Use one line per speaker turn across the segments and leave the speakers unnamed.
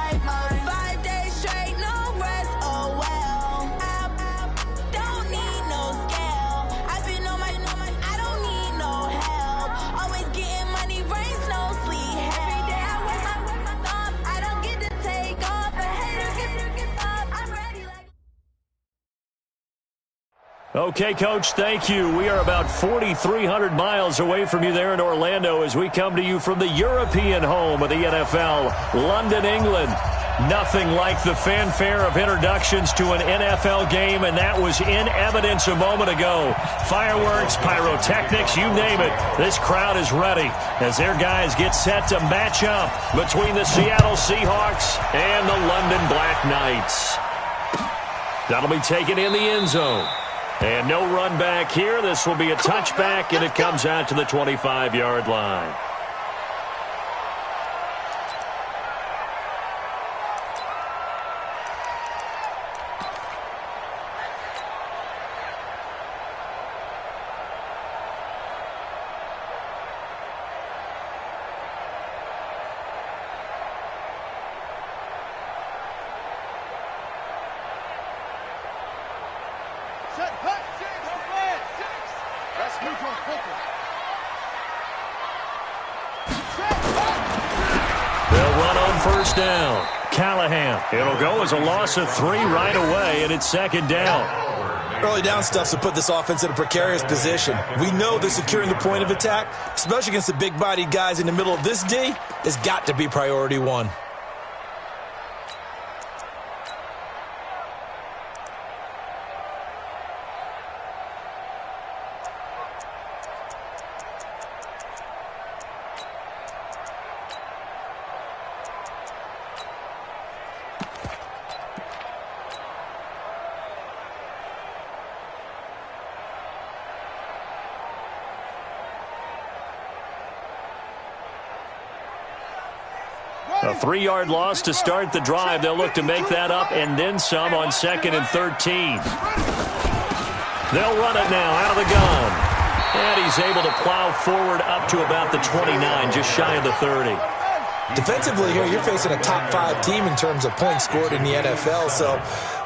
like mine. 5 days straight, no rest, oh well. I don't need no scale. I've been on my, I don't need no help. Always getting money, rains, no sleep. Every day I work my thumb. I don't get to take off. A hater get up. I'm ready like.
Okay, Coach, thank you. We are about 4,300 miles away from you there in Orlando as we come to you from the European home of the NFL, London, England. Nothing like the fanfare of introductions to an NFL game, and that was in evidence a moment ago. Fireworks, pyrotechnics, you name it. This crowd is ready as their guys get set to match up between the Seattle Seahawks and the London Black Knights. That'll be taken in the end zone. And no run back here. This will be a touchback, and it comes out to the 25-yard line. First down. Callahan. It'll go as a loss of 3 right away, and it's second down.
Early down stuff to put this offense in a precarious position. We know that securing the point of attack, especially against the big-bodied guys in the middle of this D, has got to be priority one.
A 3-yard loss to start the drive. They'll look to make that up and then some on 2nd and 13. They'll run it now out of the gun. And he's able to plow forward up to about the 29, just shy of the 30.
Defensively here, you're facing a top 5 team in terms of points scored in the NFL. So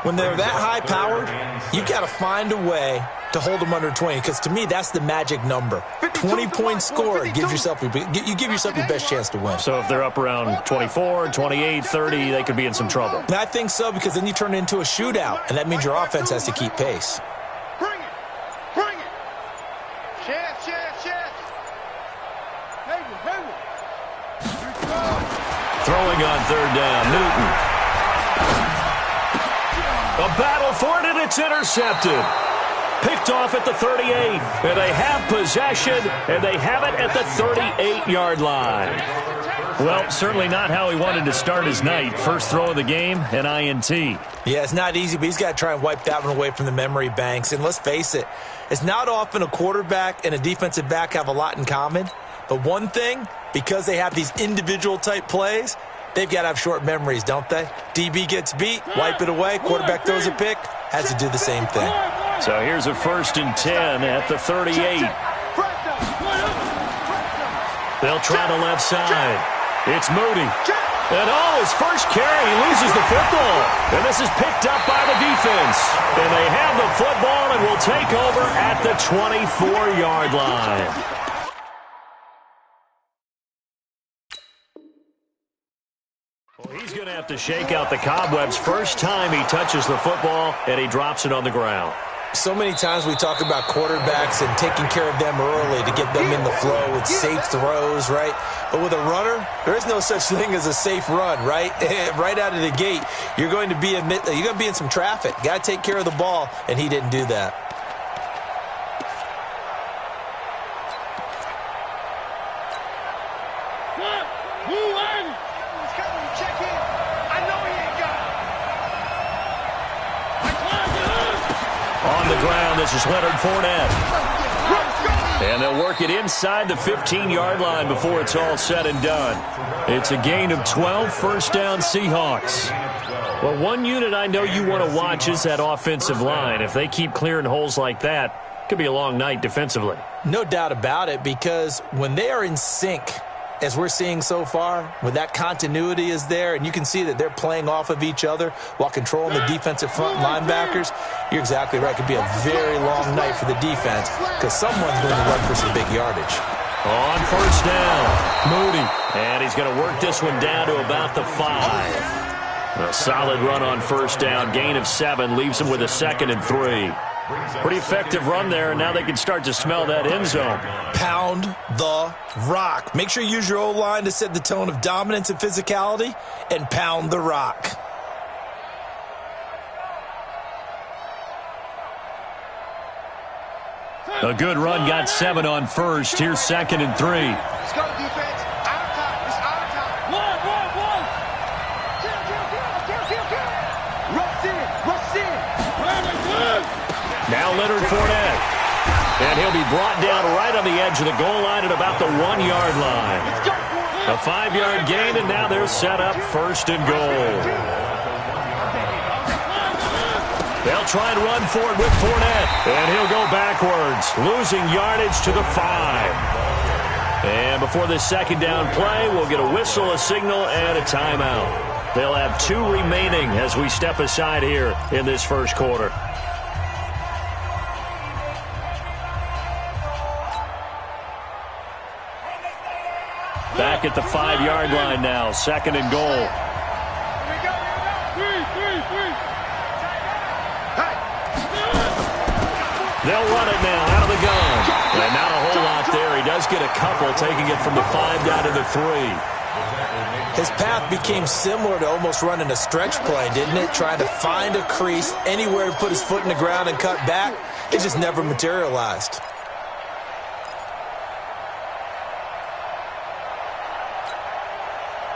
when they're that high-powered, you've got to find a way to hold them under 20, because to me, that's the magic number. 20 points scored, you give yourself your best chance to win.
So if they're up around 24, 28, 30, they could be in some trouble.
And I think so, because then you turn it into a shootout, and that means your offense has to keep pace.
Bring it. Chance. Hayward.
Throwing on 3rd down, Newton. A battle for it, and it's intercepted. Picked off at the 38, and they have possession, and they have it at the 38-yard line. Well, certainly not how he wanted to start his night. First throw of the game, an INT.
Yeah, it's not easy, but he's got to try and wipe that one away from the memory banks. And let's face it, it's not often a quarterback and a defensive back have a lot in common. But one thing, because they have these individual-type plays, they've got to have short memories, don't they? DB gets beat, wipe it away, quarterback throws a pick, has to do the same thing.
So here's a 1st and 10 at the 38. They'll try the left side. It's Moody. And his first carry, he loses the football. And this is picked up by the defense. And they have the football and will take over at the 24-yard line. Well, he's going to have to shake out the cobwebs. First time he touches the football, and he drops it on the ground.
So many times we talk about quarterbacks and taking care of them early to get them in the flow with safe throws, right? But with a runner, there is no such thing as a safe run, right? Right out of the gate, you're going to be in some traffic. Got to take care of the ball, and he didn't do that.
On the ground, this is Leonard Fournette. And they'll work it inside the 15-yard line before it's all said and done. It's a gain of 12, first down Seahawks. Well, one unit I know you want to watch is that offensive line. If they keep clearing holes like that, it could be a long night defensively.
No doubt about it, because when they are in sync as we're seeing so far, when that continuity is there and you can see that they're playing off of each other while controlling the defensive front linebackers, you're exactly right. It could be a very long night for the defense because someone's going to run for some big yardage.
On first down, Moody. And he's going to work this one down to about the 5. A solid run on first down. Gain of 7 leaves him with a 2nd and 3. Pretty effective run there, and now they can start to smell that end zone.
Pound the rock. Make sure you use your O-line to set the tone of dominance and physicality, and pound the rock.
A good run, got 7 on first. Here's 2nd and 3.
Let's go, defense. Out of time. It's out of time. One. Kill. Rush in.
Now Leonard Fournette. And he'll be brought down right on the edge of the goal line at about the 1-yard line. A 5-yard gain, and now they're set up 1st and goal. They'll try and run for it with Fournette. And he'll go backwards, losing yardage to the 5. And before this 2nd down play, we'll get a whistle, a signal, and a timeout. They'll have 2 remaining as we step aside here in this first quarter. Back at the 5-yard line now, 2nd and goal. They'll run it now out of the gun. And not a whole lot there. He does get a couple, taking it from the 5 down to the 3.
His path became similar to almost running a stretch play, didn't it? Trying to find a crease, anywhere to put his foot in the ground and cut back. It just never materialized.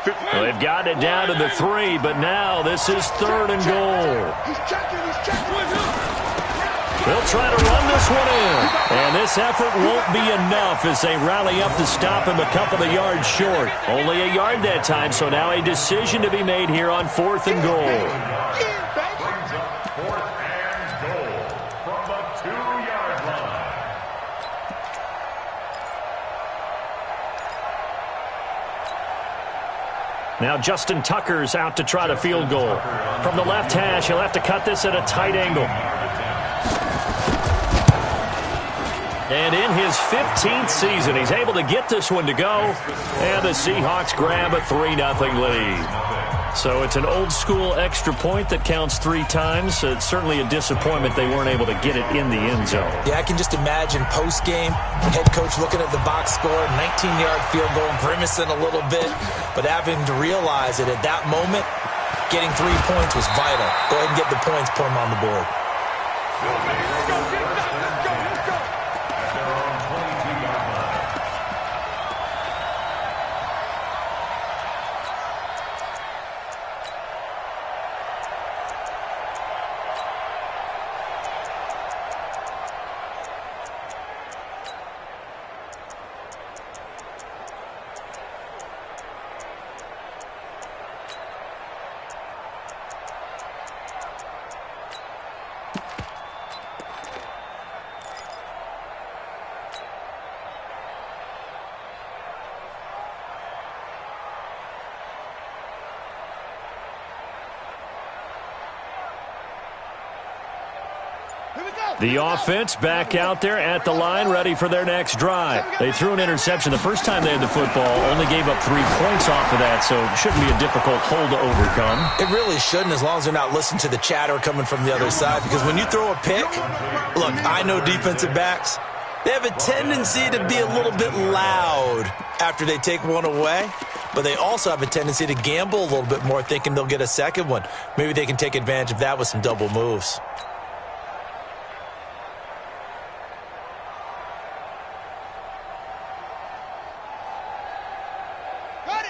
Well, they've got it down to the 3, but now this is 3rd and goal.
He's checking.
They'll try to run this one in. And this effort won't be enough as they rally up to stop him a couple of yards short. Only a yard that time, so now a decision to be made here on 4th and goal.
4th and goal from the 2-yard line.
Now Justin Tucker's out to try the field goal. From the left hash, he'll have to cut this at a tight angle. And in his 15th season, he's able to get this one to go. And the Seahawks grab a 3-0 lead. So it's an old-school extra point that counts 3 times. So it's certainly a disappointment they weren't able to get it in the end zone.
Yeah, I can just imagine post-game, head coach looking at the box score, 19-yard field goal, grimacing a little bit, but having to realize that at that moment, getting 3 points was vital. Go ahead and get the points, put them on the board.
The offense back out there at the line, ready for their next drive. They threw an interception the first time they had the football, only gave up 3 points off of that, so it shouldn't be a difficult hole to overcome.
It really shouldn't, as long as they're not listening to the chatter coming from the other side, because when you throw a pick, look, I know defensive backs, they have a tendency to be a little bit loud after they take one away, but they also have a tendency to gamble a little bit more, thinking they'll get a second one. Maybe they can take advantage of that with some double moves.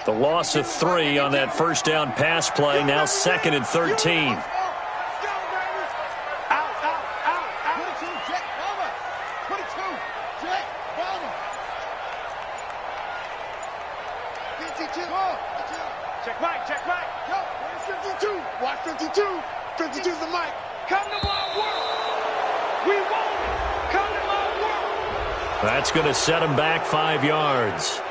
The loss of 3 on that first down pass play, now 2nd and 13.
Check Mike. Yo, 52. Watch 52. 52's the mic. Come to my world. We won't. Come to my world.
That's going to set him back 5 yards.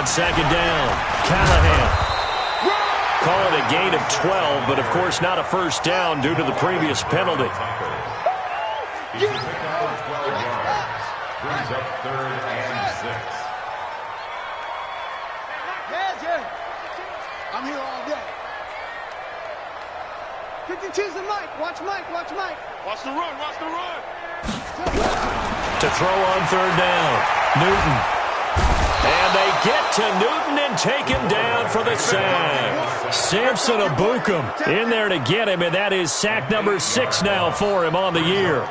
On second down, Callahan. Call it a gain of 12, but of course not a first down due to the previous penalty.
He's picked up for 12 yards. Brings up 3rd and 6.
I'm here all day. 52's the Mike. Watch Mike. Watch Mike. Watch the run. Watch the run.
To throw on 3rd down, Newton. And they get to Newton and take him down for the sack. Samson Abukum in there to get him, and that is sack number 6 now for him on the year.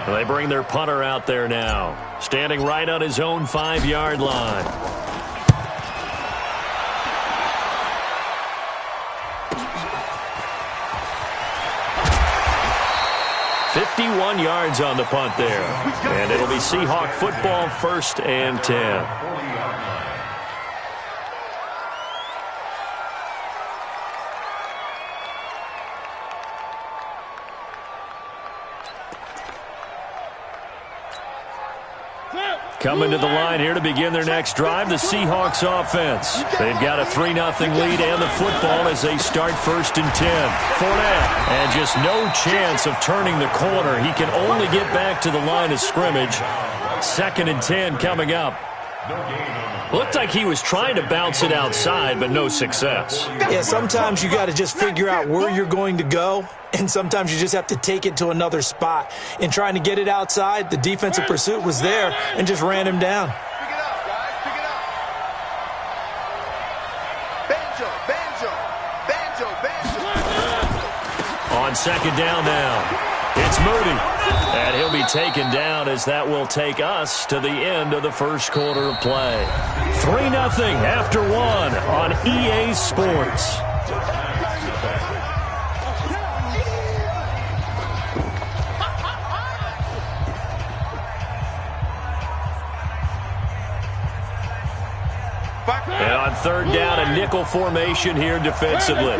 They bring their punter out there now, standing right on his own 5-yard line. "51 yards on the punt there. And it'll be Seahawk football, 1st and 10. Coming to the line here to begin their next drive, the Seahawks offense. They've got a 3-0 lead and the football as they start 1st and 10. Fournette, and just no chance of turning the corner. He can only get back to the line of scrimmage. 2nd and 10 coming up. Looked like he was trying to bounce it outside, but no success.
Yeah, sometimes you got to just figure out where you're going to go, and sometimes you just have to take it to another spot. In trying to get it outside, the defensive pursuit was there and just ran him down.
Pick it up, guys. Pick it up. Banjo, banjo, banjo, banjo.
On 2nd down now, it's Moody. And he'll be taken down as that will take us to the end of the 1st quarter of play. 3-0 after 1 on EA Sports. And on 3rd down, a nickel formation here defensively.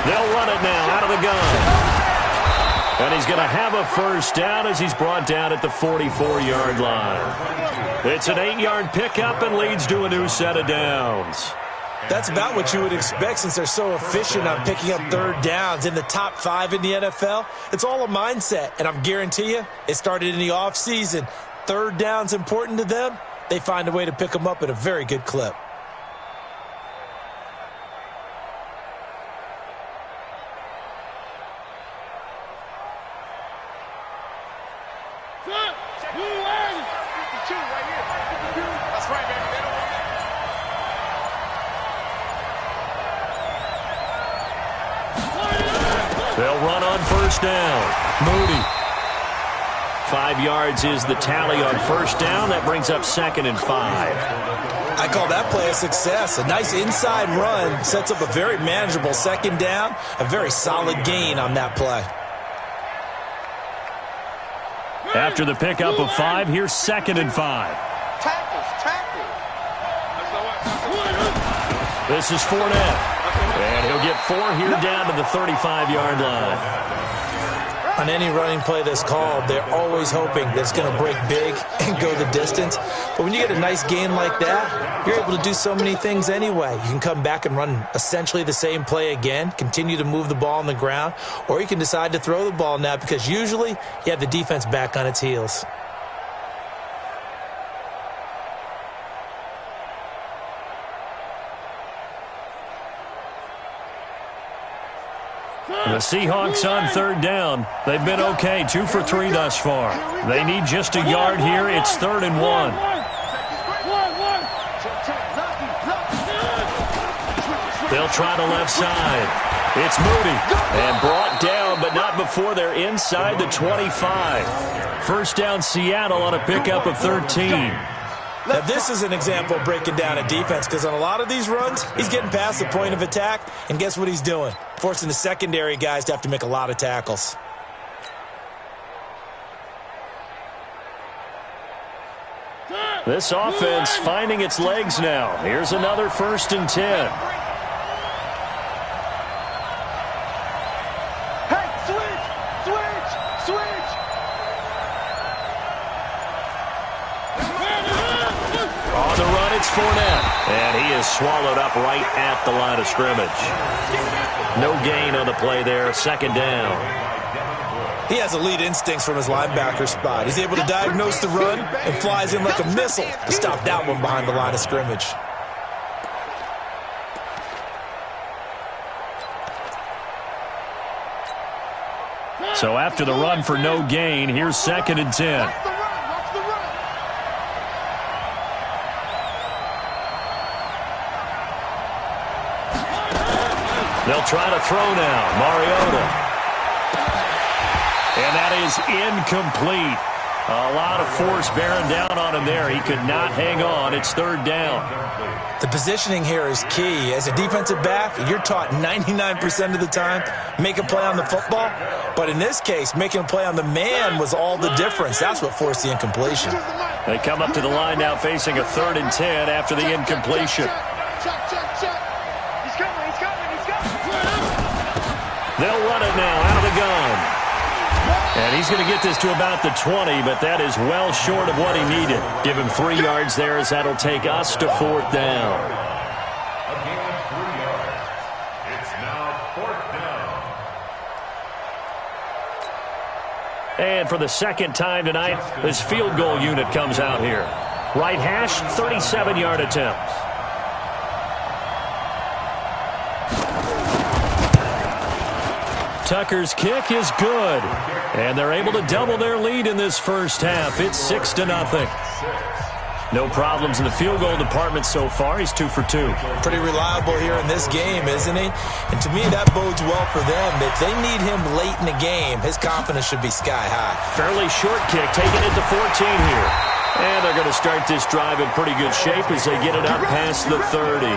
They'll run it now out of the gun. And he's going to have a 1st down as he's brought down at the 44-yard line. It's an 8-yard pickup and leads to a new set of downs.
That's about what you would expect since they're so efficient on picking up 3rd downs in the top 5 in the NFL. It's all a mindset, and I'm guarantee you it started in the offseason. 3rd down's important to them. They find a way to pick them up at a very good clip.
That's right, baby.
They'll run on 1st down. Moody. 5 yards is the tally on 1st down. That brings up 2nd and 5.
I call that play a success. A nice inside run sets up a very manageable 2nd down. A very solid gain on that play.
After the pickup of 5, here's 2nd and 5.
Tackle.
This is Fournette. And he'll get 4 here down to the 35-yard line.
On any running play that's called, they're always hoping that it's going to break big and go the distance. But when you get a nice gain like that, you're able to do so many things anyway. You can come back and run essentially the same play again, continue to move the ball on the ground, or you can decide to throw the ball now because usually you have the defense back on its heels.
The Seahawks on 3rd down. They've been okay, 2 for 3 thus far. They need just a yard here. It's 3rd and 1. They'll try the left side. It's Moody. And brought down, but not before they're inside the 25. 1st down Seattle on a pickup of 13.
Now, this is an example of breaking down a defense because on a lot of these runs, he's getting past the point of attack, and guess what he's doing? Forcing the secondary guys to have to make a lot of tackles.
This offense finding its legs now. Here's another 1st and 10.
Hey, switch!
Fournette. And he is swallowed up right at the line of scrimmage. No gain on the play there. Second down.
He has elite instincts from his linebacker spot. He's able to diagnose the run and flies in like a missile to stop that one behind the line of scrimmage.
So after the run for no gain, here's 2nd and 10. They'll try to throw now. Mariota. And that is incomplete. A lot of force bearing down on him there. He could not hang on. It's 3rd down.
The positioning here is key. As a defensive back, you're taught 99% of the time, make a play on the football. But in this case, making a play on the man was all the difference. That's what forced the incompletion.
They come up to the line now facing a 3rd and 10 after the incompletion.
He's coming.
They'll run it now out of the gun. And he's going to get this to about the 20, but that is well short of what he needed. Give him 3 yards there as that'll take us to 4th down.
A gain of 3 yards. It's now 4th down.
And for the second time tonight, this field goal unit comes out here. Right hash, 37-yard attempt. Tucker's kick is good. And they're able to double their lead in this first half. It's 6-0. No problems in the field goal department so far. He's 2 for 2.
Pretty reliable here in this game, isn't he? And to me, that bodes well for them. If they need him late in the game, his confidence should be sky high.
Fairly short kick, taking it to 14 here. And they're going to start this drive in pretty good shape as they get it up past the 30.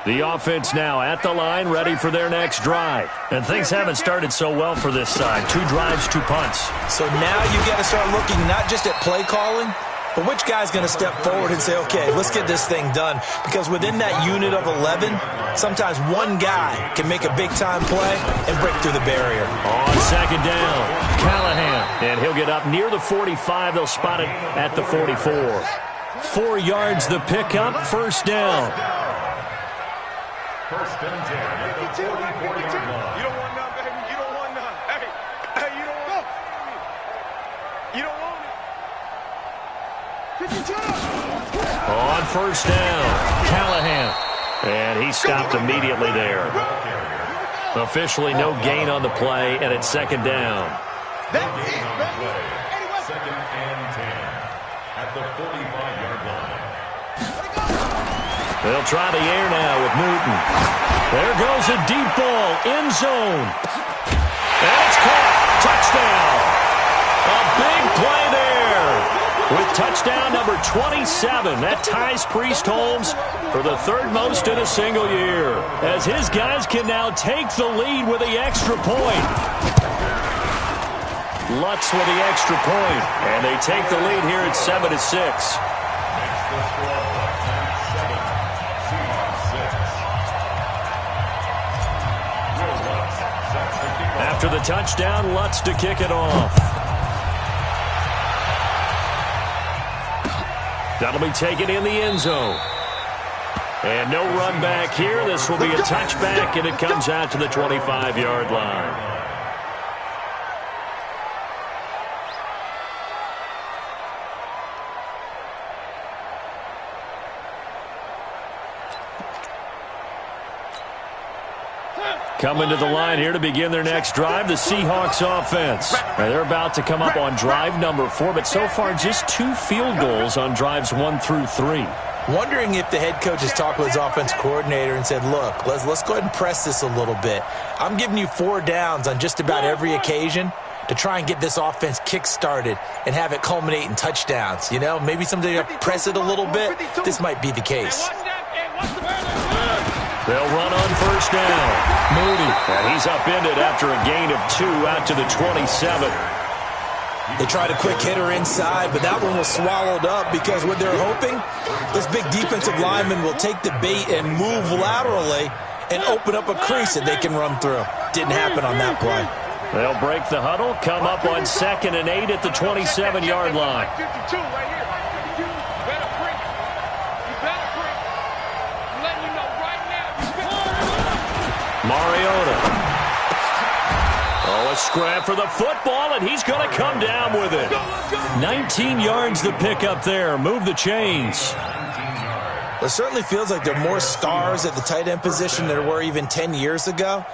The offense now at the line, ready for their next drive. And things haven't started so well for this side. 2 drives, 2 punts.
So now you got to start looking not just at play calling, but which guy's going to step forward and say, okay, let's get this thing done. Because within that unit of 11, sometimes one guy can make a big-time play and break through the barrier.
On 2nd down, Callahan. And he'll get up near the 45. They'll spot it at the 44. 4 yards the pickup, 1st down.
1st and 10 at the 44-yard line.
You don't want none, baby. You don't want none. Hey, you don't want it. You don't want it.
On 1st down, Callahan. And he stopped immediately there. Officially no gain on the play, and it's 2nd down.
That's it, baby.
2nd and 10 at the 45-yard line.
They'll try the air now with Newton. There goes a deep ball, end zone. And it's caught. Touchdown. A big play there. With touchdown number 27. That ties Priest Holmes for the 3rd most in a single year. As his guys can now take the lead with the extra point. Lutz with the extra point. And they take the lead here at 7-6.
Makes the score Bucks 7, Seahawks 6. Will Lutz sets the kickoff.
After the touchdown, Lutz to kick it off. That'll be taken in the end zone. And no run back here. This will be a touchback, and it comes out to the 25-yard line. Coming to the line here to begin their next drive, the Seahawks offense. Now they're about to come up on drive number 4, but so far just 2 field goals on drives 1 through 3.
Wondering if the head coach has talked with his offense coordinator and said, look, let's go ahead and press this a little bit. I'm giving you 4 downs on just about every occasion. to try and get this offense kick-started and have it culminate in touchdowns. You know, maybe someday to press it a little bit. This might be the case.
They'll run on first down. Moody, and he's upended after a gain of 2 out to the 27.
They tried a quick hitter inside, but that one was swallowed up because what they're hoping, this big defensive lineman will take the bait and move laterally and open up a crease that they can run through. Didn't happen on that play.
They'll break the huddle, come up on 2nd and 8 at the 27-yard line. Mariota. Oh, a scrap for the football, and he's going to come down with it. 19 yards to pick up there. Move the chains.
It certainly feels like there are more stars at the tight end position than there were even 10 years ago.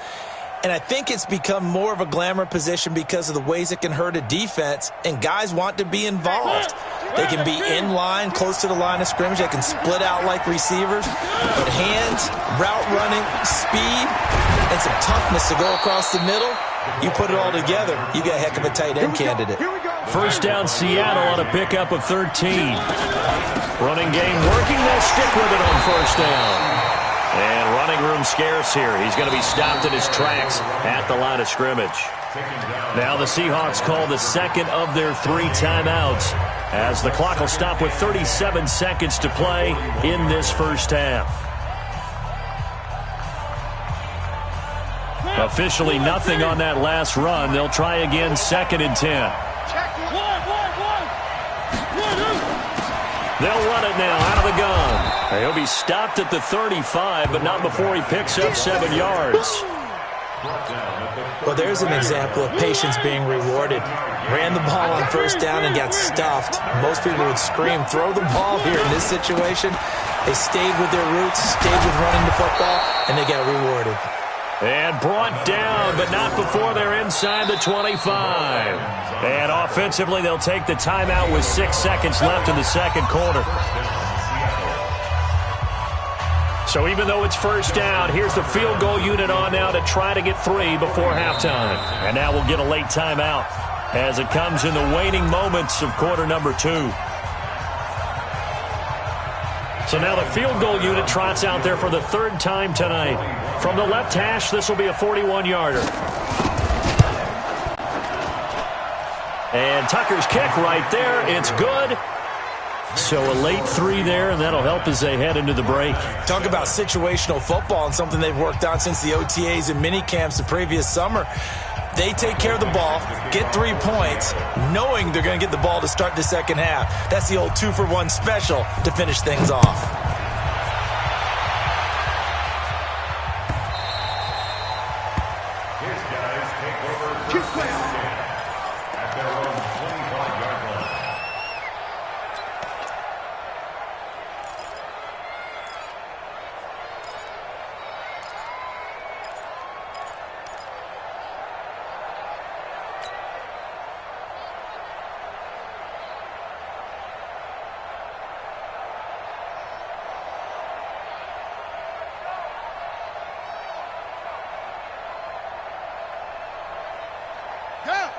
And I think it's become more of a glamour position because of the ways it can hurt a defense, and guys want to be involved. They can be in line, close to the line of scrimmage. They can split out like receivers. But hands, route running, speed, and some toughness to go across the middle, you put it all together, you got a heck of a tight end candidate.
First down, Seattle on a pickup of 13. Running game working. They'll stick with it on first down. And running room scarce here. He's going to be stopped in his tracks at the line of scrimmage. Now the Seahawks call the second of their 3 timeouts as the clock will stop with 37 seconds to play in this first half. Officially nothing on that last run. They'll try again 2nd and 10. They'll run it now out of the gun. He'll be stopped at the 35, but not before he picks up 7 yards.
Well, there's an example of patience being rewarded. Ran the ball on first down and got stuffed. Most people would scream, throw the ball here in this situation. They stayed with their roots, stayed with running the football, and they got rewarded.
And brought down, but not before they're inside the 25. And offensively, they'll take the timeout with 6 seconds left in the second quarter. So even though it's first down, here's the field goal unit on now to try to get 3 before halftime. And now we'll get a late timeout as it comes in the waning moments of quarter number 2. So now the field goal unit trots out there for the 3rd time tonight. From the left hash, this will be a 41-yarder. And Tucker's kick right there. It's good. So a late 3 there, and that'll help as they head into the break.
Talk about situational football and something they've worked on since the OTAs and mini camps the previous summer. They take care of the ball, get 3 points, knowing they're going to get the ball to start the second half. That's the old 2-for-1 special to finish things off.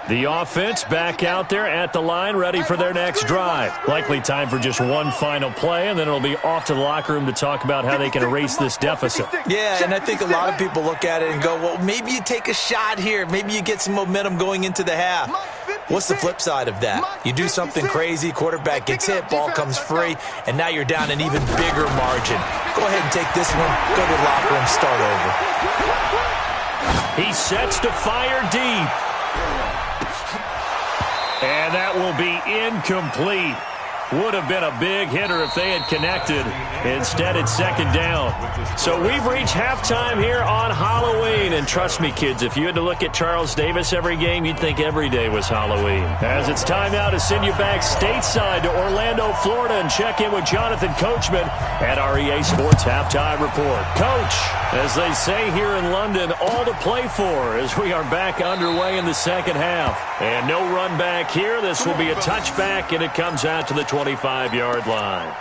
The offense back out there at the line, ready for their next drive. Likely time for just one final play, and then it'll be off to the locker room to talk about how they can erase this deficit.
Yeah, and I think a lot of people look at it and go, well, maybe you take a shot here. Maybe you get some momentum going into the half. What's the flip side of that? You do something crazy, quarterback gets hit, ball comes free, and now you're down an even bigger margin. Go ahead and take this one, go to the locker room, start over.
He sets to fire deep. And that will be incomplete. Would have been a big hitter if they had connected. Instead, it's second down. So we've reached halftime here on Halloween. And trust me, kids, if you had to look at Charles Davis every game, you'd think every day was Halloween. As it's time now to send you back stateside to Orlando, Florida, and check in with Jonathan Coachman at our EA Sports Halftime Report. Coach, as they say here in London, all to play for as we are back underway in the second half. And no run back here. This will be a touchback, and it comes out to the 25-yard line.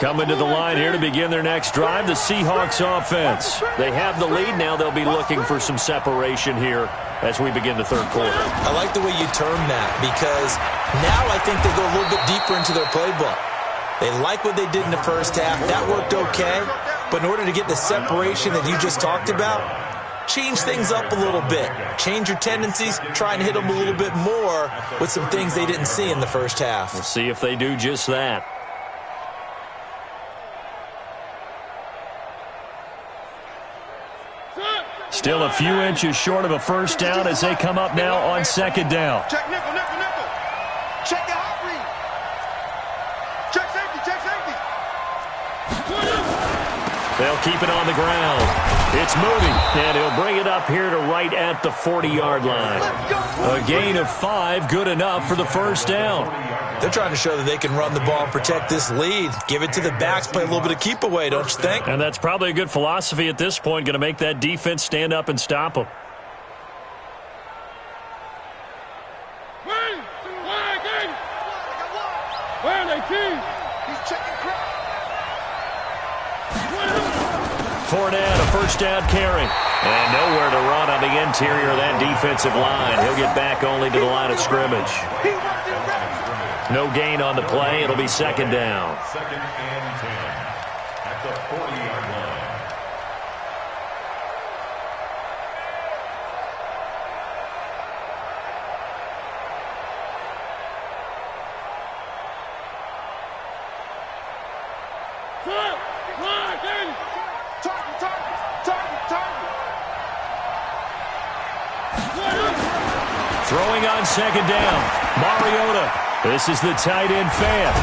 Coming to the line here to begin their next drive, the Seahawks offense. They have the lead. Now they'll be looking for some separation here as we begin the third quarter.
I like the way you term that, because now I think they go a little bit deeper into their playbook. They like what they did in the first half. That worked okay. But in order to get the separation that you just talked about, change things up a little bit. Change your tendencies. Try and hit them a little bit more with some things they didn't see in the first half.
We'll see if they do just that. Still a few inches short of a first down as they come up now on second down.
Check nickel, nickel, nickel. Check the hot read. Check safety, check safety.
They'll keep it on the ground. It's Moody, and he'll bring it up here to right at the 40-yard line. A gain of 5, good enough for the first down.
They're trying to show that they can run the ball and protect this lead. Give it to the backs, play a little bit of keep away, don't you think?
And that's probably a good philosophy at this point, going to make that defense stand up and stop them. Fournette, a first down carry. And nowhere to run on the interior of that defensive line. He'll get back only to the line of scrimmage. No gain on the play. It'll be second down.
Second and 10 at the 40-yard line.
Throwing on second down, Mariota. This is the tight end fan.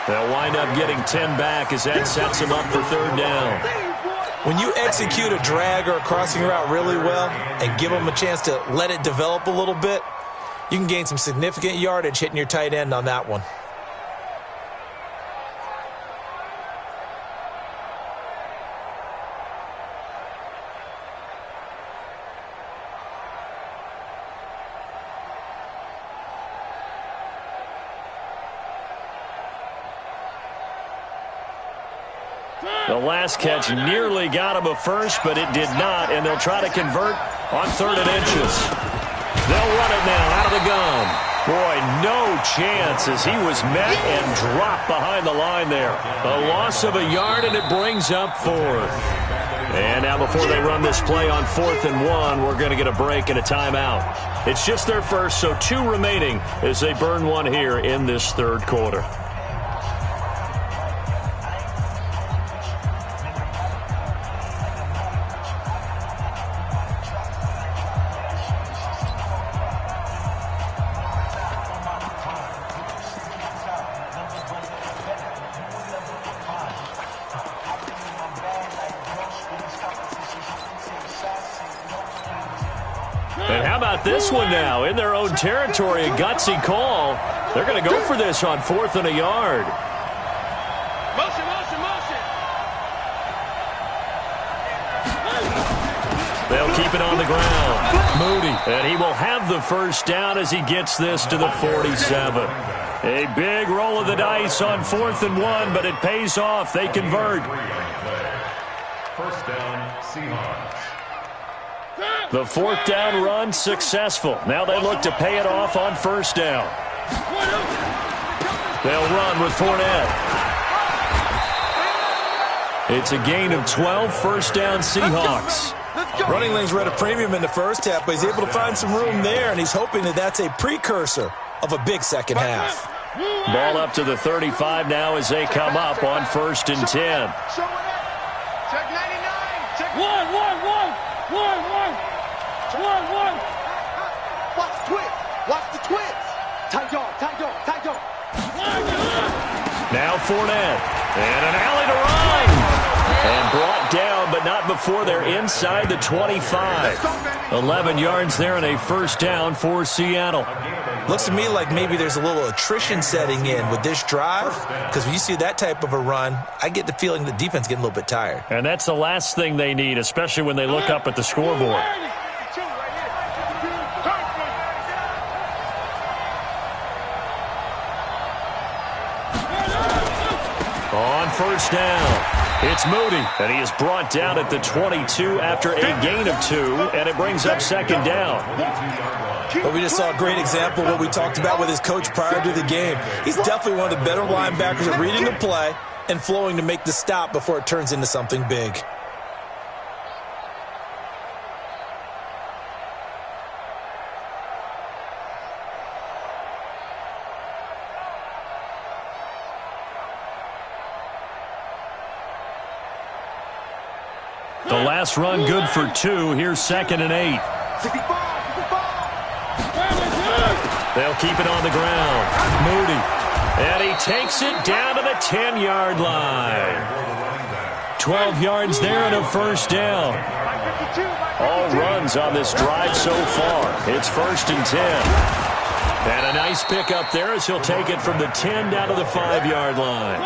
They'll wind up getting 10 back as that sets them up for third down.
When you execute a drag or a crossing route really well and give them a chance to let it develop a little bit, you can gain some significant yardage hitting your tight end on that one.
The last catch nearly got him a first, but it did not, and they'll try to convert on 3rd and inches. They'll run it now out of the gun. Boy, no chance as he was met and dropped behind the line there. A loss of a yard, and it brings up 4th. And now before they run this play on 4th and 1, we're going to get a break and a timeout. It's just their first, so 2 remaining as they burn one here in this third quarter. And how about this one now? In their own territory, a gutsy call. They're going to go for this on 4th and a yard.
Motion, motion, motion.
They'll keep it on the ground. Moody, and he will have the first down as he gets this to the 47. A big roll of the dice on 4th and 1, but it pays off. They convert.
First down, Seahawks.
The 4th down run successful. Now they look to pay it off on first down. They'll run with Fournette. It's a gain of 12, first down Seahawks.
Running lanes were at a premium in the first half, but he's able to find some room there, and he's hoping that that's a precursor of a big second half.
Ball up to the 35 now as they come up on 1st and 10.
Check 99. Check
1.
Watch the twist. Watch the twist. Tight yard, tight yard, tight yard.
Now Fournette. And an alley to run. And brought down, but not before they're inside the 25. 11 yards there and a first down for Seattle.
Looks to me like maybe there's a little attrition setting in with this drive, because when you see that type of a run, I get the feeling the defense getting a little bit tired.
And that's the last thing they need, especially when they look up at the scoreboard. first down. It's Moody, and he is brought down at the 22 after a gain of 2, and it brings up second down.
But we just saw a great example of what we talked about with his coach prior to the game. He's definitely one of the better linebackers at reading the play and flowing to make the stop before it turns into something big.
The last run good for 2. Here's 2nd and 8. They'll keep it on the ground. Moody. And he takes it down to the 10-yard line. 12 yards there and a first down. All runs on this drive so far. It's 1st and 10. And a nice pickup there as he'll take it from the 10 down to the 5-yard line.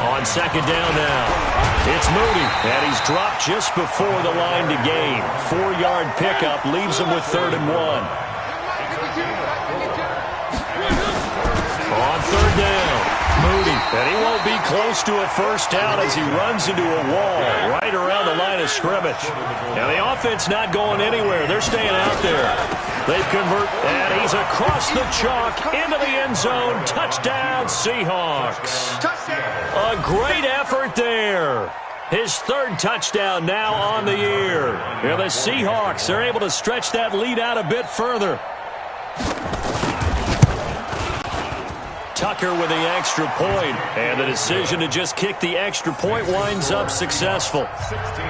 On second down now, it's Moody, and he's dropped just before the line to gain. 4-yard pickup leaves him with 3rd and 1. On 3rd down, Moody, and he won't be close to a first down as he runs into a wall right around the line of scrimmage. Now the offense not going anywhere. They're staying out there. They've converted, and he's across the chalk into the end zone. Touchdown, Seahawks. A great effort there. His 3rd touchdown now on the year. Yeah, the Seahawks are able to stretch that lead out a bit further. Tucker with the extra point, and the decision to just kick the extra point winds up successful.
16.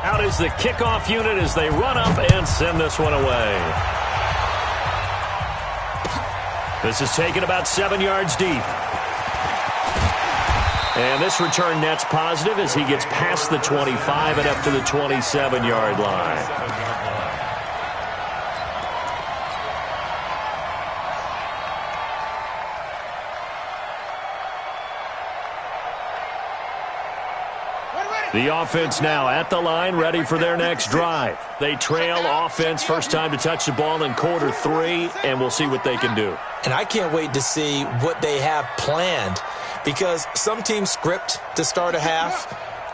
Out is the kickoff unit as they run up and send this one away. This is taken about 7 yards deep. And this return net's positive as he gets past the 25 and up to the 27-yard line. The offense now at the line, ready for their next drive. They trail offense, first time to touch the ball in quarter 3, and we'll see what they can do.
And I can't wait to see what they have planned, because some teams script to start a half.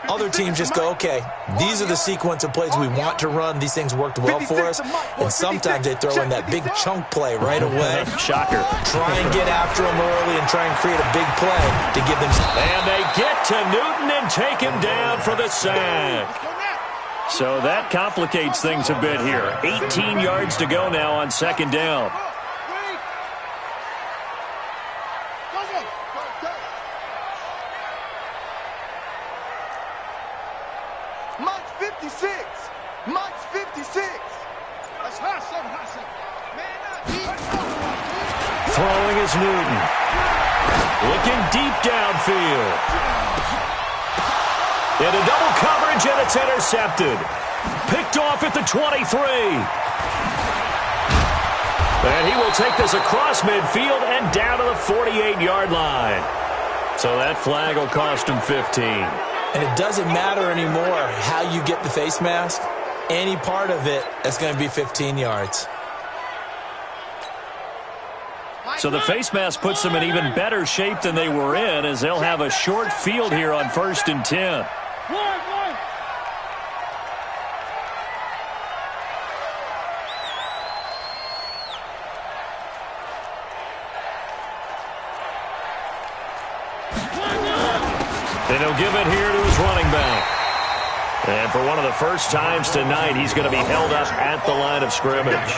Other teams just go, okay, these are the sequence of plays we want to run. These things worked well for us. And sometimes they throw in that big chunk play right away.
Shocker.
Try and get after them early and try and create a big play to give them.
And they get to Newton and take him down for the sack. So that complicates things a bit here. 18 yards to go now on second down. Throwing is Newton. Looking deep downfield. Into double coverage, and it's intercepted. Picked off at the 23. And he will take this across midfield and down to the 48-yard line. So that flag will cost him 15.
And it doesn't matter anymore how you get the face mask. Any part of it is going to be 15 yards.
So the face mask puts them in even better shape than they were in, as they'll have a short field here on 1st and 10. And he'll give it here to his running back. And for one of the first times tonight, he's going to be held up at the line of scrimmage.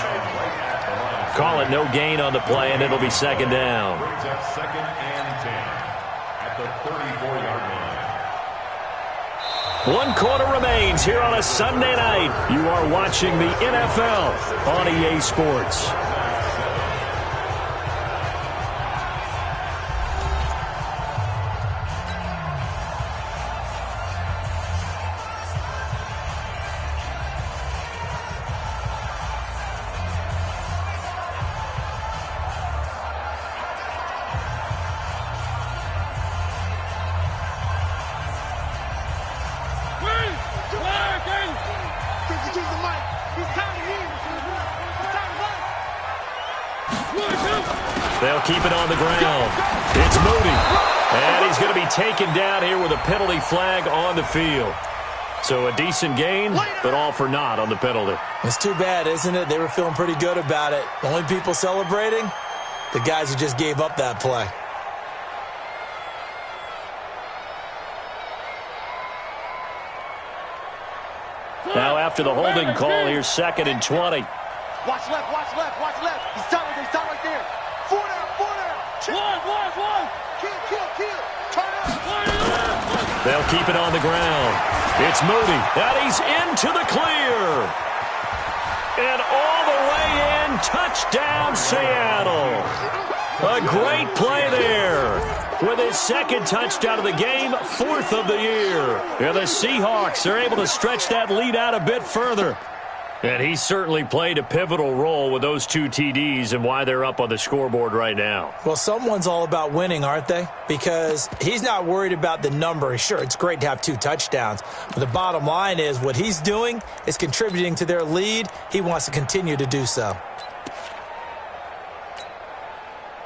Call it no gain on the play, and it'll be second down.
Brings up 2nd and 10 at the 34-yard line. 1 quarter remains here on a Sunday night. You are watching the NFL on EA Sports.
They'll keep it on the ground. It's Moody. And he's going to be taken down here with a penalty flag on the field. So a decent gain, but all for naught on the penalty.
It's too bad, isn't it? They were feeling pretty good about it. The only people celebrating, the guys who just gave up that play.
Now after the holding call, here's 2nd and 20.
Watch left, watch left, watch left. He's top right there. 4 down, 4 down. One. Kill. Turn up.
They'll keep it on the ground. It's Moody. And he's into the clear. And all the way in. Touchdown, Seattle. A great play there. With his 2nd touchdown of the game, 4th of the year. And the Seahawks are able to stretch that lead out a bit further. And he certainly played a pivotal role with those 2 TDs and why they're up on the scoreboard right now.
Well, someone's all about winning, aren't they? Because he's not worried about the number. Sure, it's great to have 2 touchdowns. But the bottom line is what he's doing is contributing to their lead. He wants to continue to do so.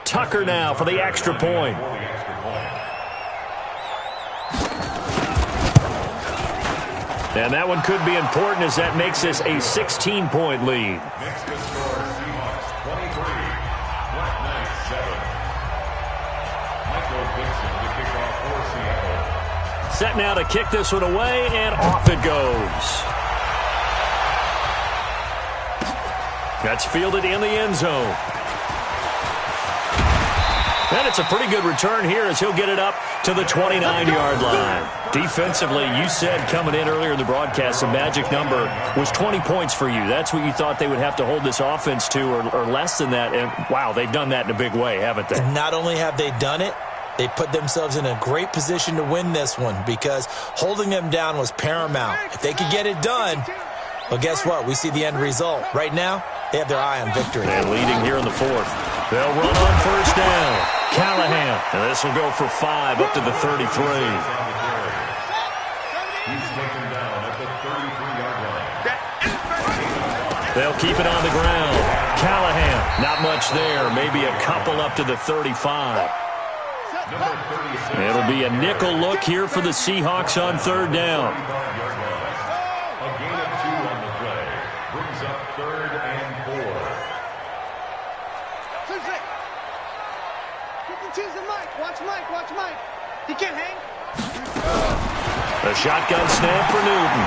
Tucker now for the extra point. And that one could be important as that makes this a 16-point lead.
Next to score, Seahawks 23, Black Knights 7. Michael Dixon to kick off for Seattle.
Set now to kick this one away, and off it goes. That's fielded in the end zone. And it's a pretty good return here as he'll get it up to the 29-yard line. Defensively, you said coming in earlier in the broadcast, the magic number was 20 points for you. That's what you thought they would have to hold this offense to or less than that. And, wow, they've done that in a big way, haven't they?
Not only have they done it, they put themselves in a great position to win this one because holding them down was paramount. If they could get it done, well, guess what? We see the end result. Right now, they have their eye on victory.
And leading here in the 4th. They'll run on first down. Callahan. And this will go for 5 up to the 33.
He's taken down at the 33-yard line.
They'll keep it on the ground. Callahan. Not much there. Maybe a couple up to the 35. It'll be a nickel look here for the Seahawks on 3rd down.
A gain of 2 on the play. Brings up 3rd and 4.
Watch Mike. He can't hang.
A shotgun snap for Newton.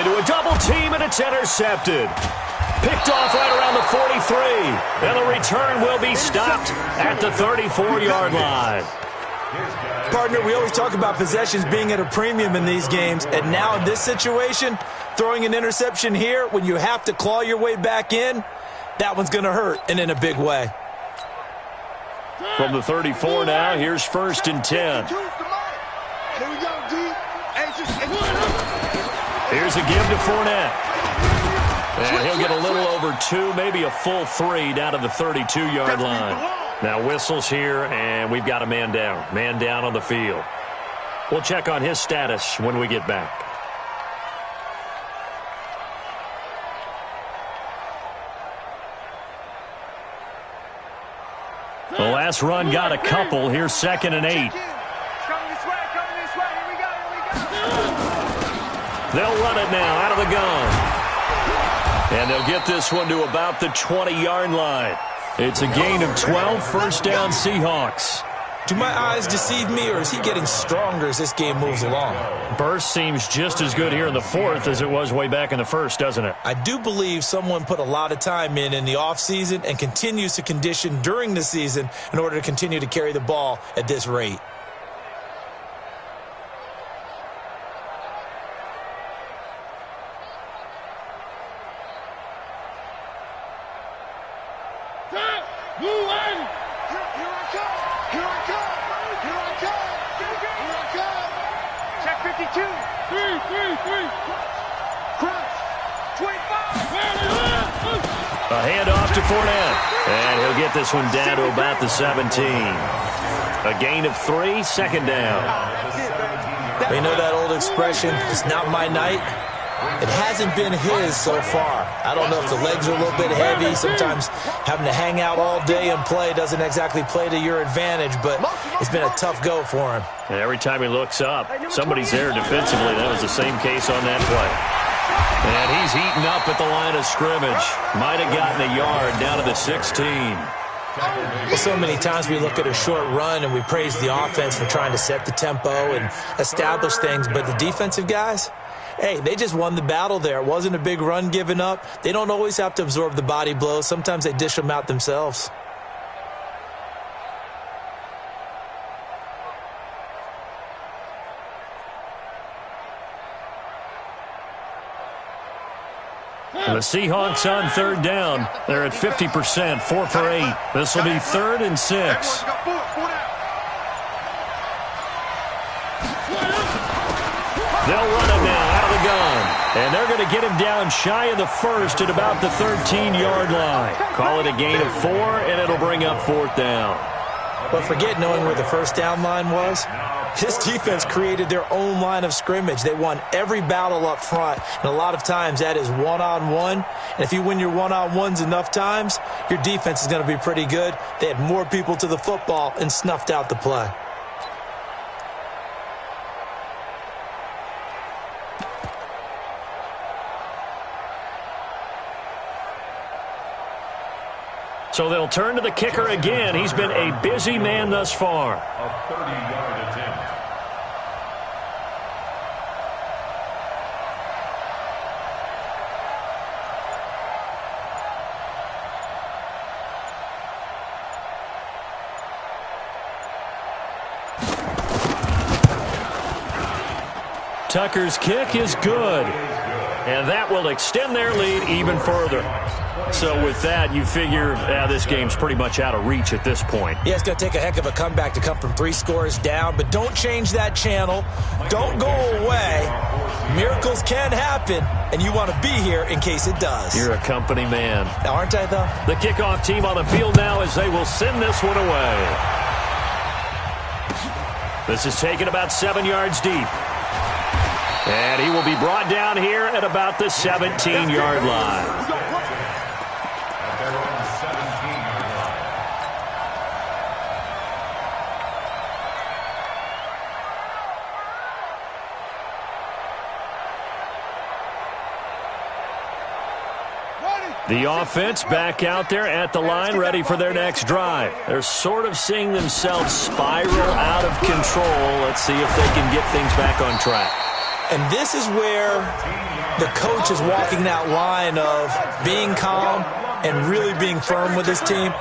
Into a double team, and it's intercepted. Picked off right around the 43. And the return will be stopped at the 34-yard line.
Partner, we always talk about possessions being at a premium in these games. And now in this situation, throwing an interception here when you have to claw your way back in, that one's going to hurt, and in a big way.
From the 34 now, here's 1st and 10.
Here we go, D.
Here's a give to Fournette. And he'll get a little over 2, maybe a full 3 down to the 32-yard line. Now whistles here, and we've got a man down. Man down on the field. We'll check on his status when we get back. The last run got a couple. Here's 2nd and 8.
Coming this way. Here we go.
They'll run it now out of the gun. And they'll get this one to about the 20-yard line. It's a gain of 12, 1st down Seahawks.
Do my eyes deceive me, or is he getting stronger as this game moves along?
Burst seems just as good here in the 4th as it was way back in the 1st, doesn't it?
I do believe someone put a lot of time in the offseason and continues to condition during the season in order to continue to carry the ball at this rate.
A handoff to Fournette. And he'll get this one down to about the 17. A gain of 3, 2nd down.
They know that old expression, it's not my night. It hasn't been his so far. I don't know if the legs are a little bit heavy. Sometimes having to hang out all day and play doesn't exactly play to your advantage, but it's been a tough go for him.
And every time he looks up, somebody's there defensively. That was the same case on that play. And he's heating up at the line of scrimmage. Might have gotten a yard down to the 16.
Well, so many times we look at a short run and we praise the offense for trying to set the tempo and establish things, but the defensive guys, hey, they just won the battle there. It wasn't a big run given up. They don't always have to absorb the body blows. Sometimes they dish them out themselves.
The Seahawks on third down. They're at 50%, 4 for 8. This will be 3rd and 6. They'll run it now out of the gun. And they're going to get him down shy of the first at about the 13-yard line. Call it a gain of 4, and it'll bring up 4th down.
But forget knowing where the first down line was. This defense created their own line of scrimmage. They won every battle up front, and a lot of times that is one-on-one. And if you win your one-on-ones enough times, your defense is going to be pretty good. They had more people to the football and snuffed out the play.
So they'll turn to the kicker again. He's been a busy man thus far.
A 30-yard attempt.
Tucker's kick is good. And that will extend their lead even further. So with that, you figure this game's pretty much out of reach at this point.
Yeah, it's going to take a heck of a comeback to come from 3 scores down, but don't change that channel. Don't go away. Miracles can happen, and you want to be here in case it does.
You're a company man.
Aren't I, though?
The kickoff team on the field now as they will send this one away. This is taken about 7 yards deep. And he will be brought down here at about the 17-yard line. The offense back out there at the line, ready for their next drive. They're sort of seeing themselves spiral out of control. Let's see if they can get things back on track.
And this is where the coach is walking that line of being calm and really being firm with his team.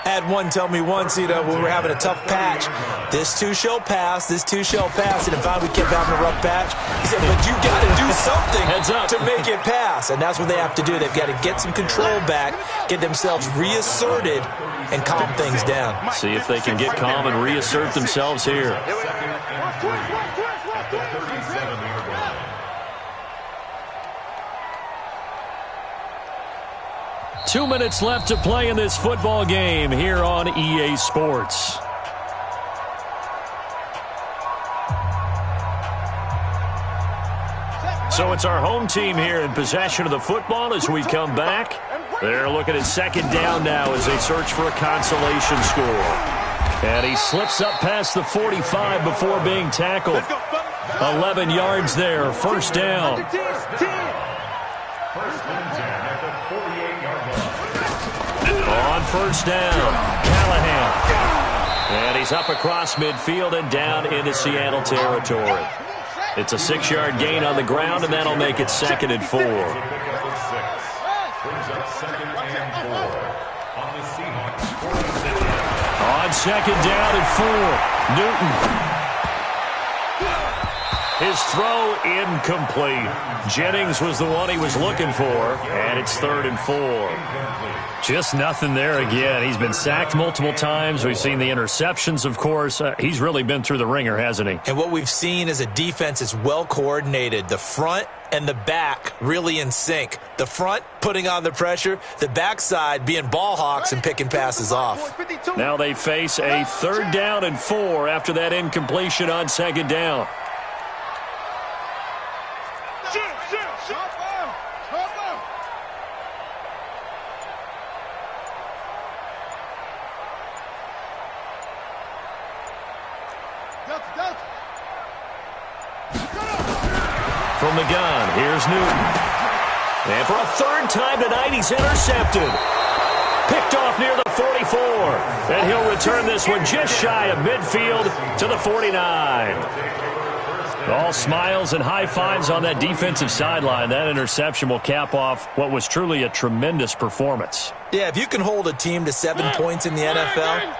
I had one tell me once, when we were having a tough patch, this too shall pass, this too shall pass. And if we kept having a rough patch, he said, but you got to do something to make it pass. And that's what they have to do. They've got to get some control back, get themselves reasserted, and calm things down.
See if they can get calm and reassert themselves here. 2 minutes left to play in this football game here on EA Sports. So it's our home team here in possession of the football as we come back. They're looking at second down now as they search for a consolation score. And he slips up past the 45 before being tackled. 11 yards there, first down. On first down, Callahan. And he's up across midfield and down into Seattle territory. It's a 6-yard gain on the ground, and that'll make it 2nd and 4. On second down and 4, Newton. His throw incomplete. Jennings was the one he was looking for, and it's 3rd and 4. Just nothing there again. He's been sacked multiple times. We've seen the interceptions, of course. He's really been through the ringer, hasn't he?
And what we've seen is a defense that's well coordinated. The front and the back really in sync. The front putting on the pressure, the backside being ball hawks and picking passes off.
Now they face a 3rd down and 4 after that incompletion on second down. From the gun, here's Newton. And for a third time tonight, he's intercepted. Picked off near the 44. And he'll return this one just shy of midfield to the 49. All smiles and high fives on that defensive sideline. That interception will cap off what was truly a tremendous performance.
Yeah, if you can hold a team to 7 points in the NFL,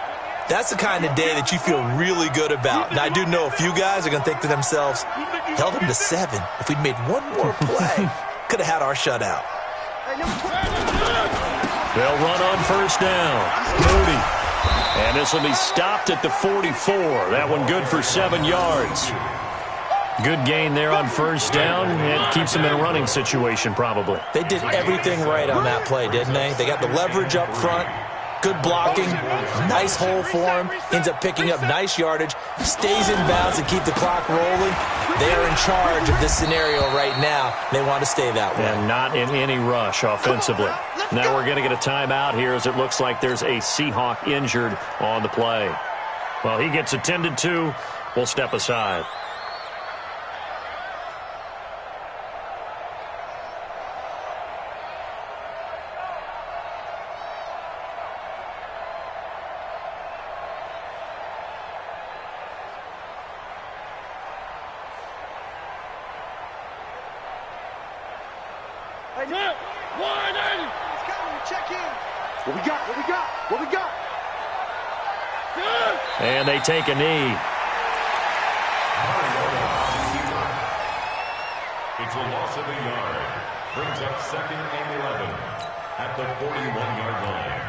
that's the kind of day that you feel really good about. And I do know a few guys are going to think to themselves, held them to 7. If we'd made one more play, could have had our shutout.
They'll run on first down. Moody. And this will be stopped at the 44. That one good for 7 yards. Good gain there on first down. It keeps them in a running situation probably.
They did everything right on that play, didn't they? They got the leverage up front. Good blocking, nice hole for him, ends up picking up nice yardage, stays in bounds to keep the clock rolling. They are in charge of this scenario right now. They want to stay that way.
And not in any rush offensively. Now we're going to get a timeout here as it looks like there's a Seahawk injured on the play. Well, he gets attended to. We'll step aside. And they take a knee.
It's a loss of a yard. Brings up 2nd and 11 at the 41-yard line.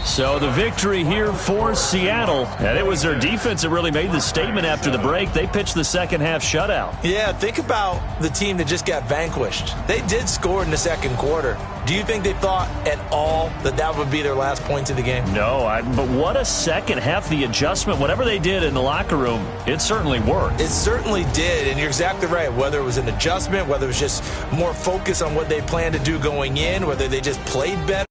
So the victory here for Seattle, and it was their defense that really made the statement after the break. They pitched the second half shutout.
Yeah, think about the team that just got vanquished. They did score in the second quarter. Do you think they thought at all that that would be their last points of the game?
No, but what a second half. The adjustment, whatever they did in the locker room, it certainly worked.
It certainly did, and you're exactly right. Whether it was an adjustment, whether it was just more focus on what they planned to do going in, whether they just played better.